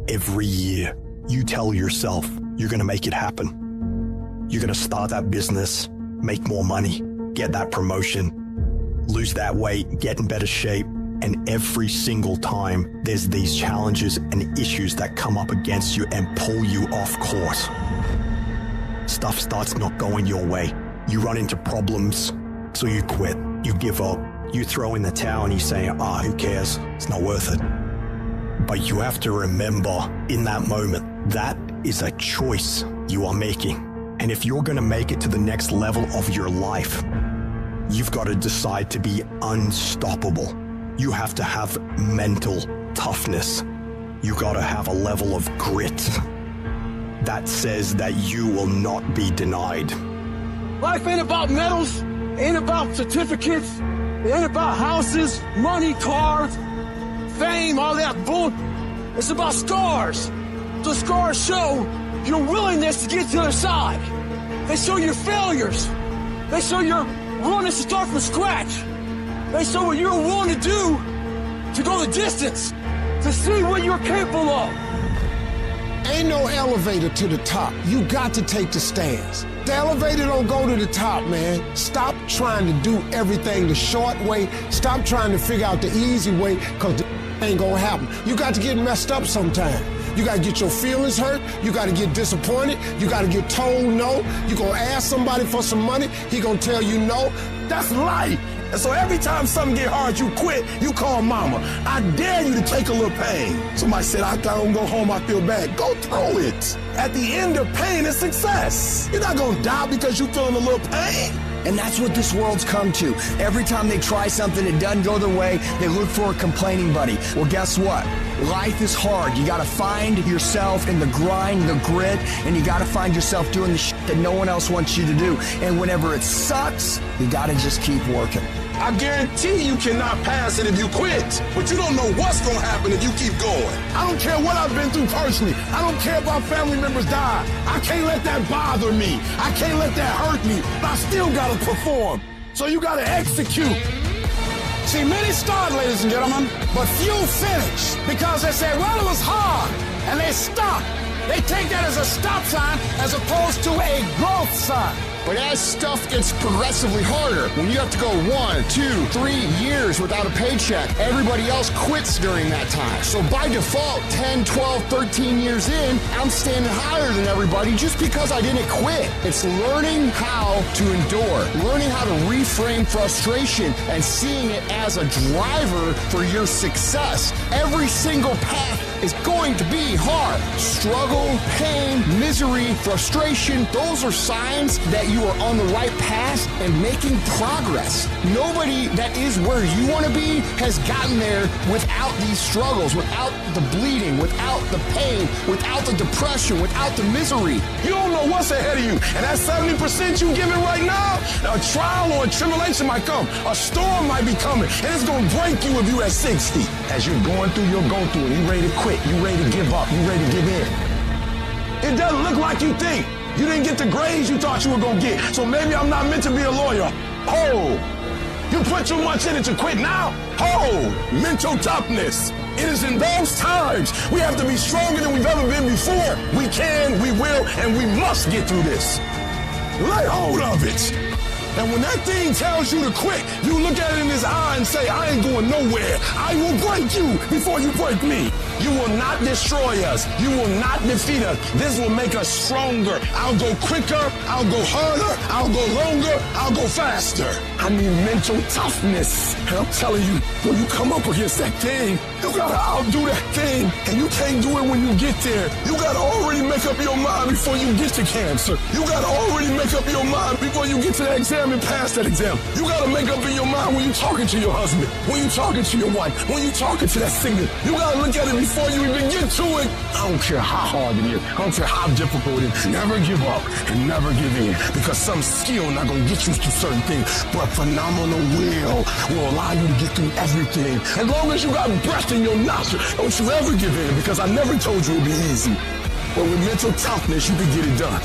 Every year, you tell yourself you're going to make it happen. You're going to start that business, make more money, get that promotion, lose that weight, get in better shape. And every single time, there's these challenges and issues that come up against you and pull you off course. Stuff starts not going your way. You run into problems, so you quit, you give up, you throw in the towel and you say, who cares? It's not worth it. But you have to remember in that moment, that is a choice you are making. And if you're going to make it to the next level of your life, you've got to decide to be unstoppable. You have to have mental toughness. You got to have a level of grit that says that you will not be denied. Life ain't about medals, ain't about certificates, it ain't about houses, money, cars, fame, all that bull. It's about scars. The scars show your willingness to get to the other side. They show your failures. They show your willingness to start from scratch. They show what you're willing to do to go the distance, to see what you're capable of. Ain't no elevator to the top. You got to take the stairs. The elevator don't go to the top, man. Stop trying to do everything the short way. Stop trying to figure out the easy way, because the ain't gonna happen. You got to get messed up sometime. You got to get your feelings hurt. You got to get disappointed. You got to get told no. You gonna ask somebody for some money. He gonna tell you no. That's life. And so every time something get hard, you quit, you call mama. I dare you to take a little pain. Somebody said, I don't go home, I feel bad. Go through it. At the end of pain is success. You're not gonna die because you're feeling a little pain. And that's what this world's come to. Every time they try something, it doesn't go their way, they look for a complaining buddy. Well, guess what? Life is hard. You gotta find yourself in the grind, the grit, and you gotta find yourself doing the shit that no one else wants you to do. And whenever it sucks, you gotta just keep working. I guarantee you cannot pass it if you quit. But you don't know what's going to happen if you keep going. I don't care what I've been through personally. I don't care if our family members die. I can't let that bother me. I can't let that hurt me. But I still got to perform. So you got to execute. See, many start, ladies and gentlemen, but few finish. Because they say, well, it was hard. And they stop. They take that as a stop sign as opposed to a growth sign. But as stuff gets progressively harder, when you have to go 1, 2, 3 years without a paycheck, everybody else quits during that time. So by default, 10, 12, 13 years in, I'm standing higher than everybody just because I didn't quit. It's learning how to endure, learning how to reframe frustration and seeing it as a driver for your success. Every single path is going to be hard. Struggle, pain, misery, frustration, those are signs that you are on the right path and making progress. Nobody that is where you want to be has gotten there without these struggles, without the bleeding, without the pain, without the depression, without the misery. You don't know what's ahead of you. And that 70% you giving right now, a trial or a tribulation might come. A storm might be coming. And it's going to break you if you at 60. As you're going through, you're going through it. You ready to quit. You ready to give up. You ready to give in. It doesn't look like you think. You didn't get the grades you thought you were going to get. So maybe I'm not meant to be a lawyer. Oh, you put too much in it to quit now? Oh, mental toughness. It is in those times we have to be stronger than we've ever been before. We can, we will, and we must get through this. Lay hold of it. And when that thing tells you to quit, you look at it in his eye and say, I ain't going nowhere. I will break you before you break me. You will not destroy us. You will not defeat us. This will make us stronger. I'll go quicker. I'll go harder. I'll go longer. I'll go faster. I need mental toughness. And I'm telling you, when you come up against that thing, you gotta outdo that thing. And you can't do it when you get there. You gotta already make up your mind before you get to cancer. You gotta already make up your mind before you get to that exam and pass that exam. You gotta make up in your mind when you're talking to your husband, when you're talking to your wife, when you're talking to that singer. You gotta look at it before you even get to it. I don't care how hard it is. I don't care how difficult it is. Never give up and never give in. Because some skill not gonna get you to certain things, but phenomenal will allow you to get through everything. As long as you got breath in your nostril, don't you ever give in, because I never told you it'd be easy. But with mental toughness, you can get it done.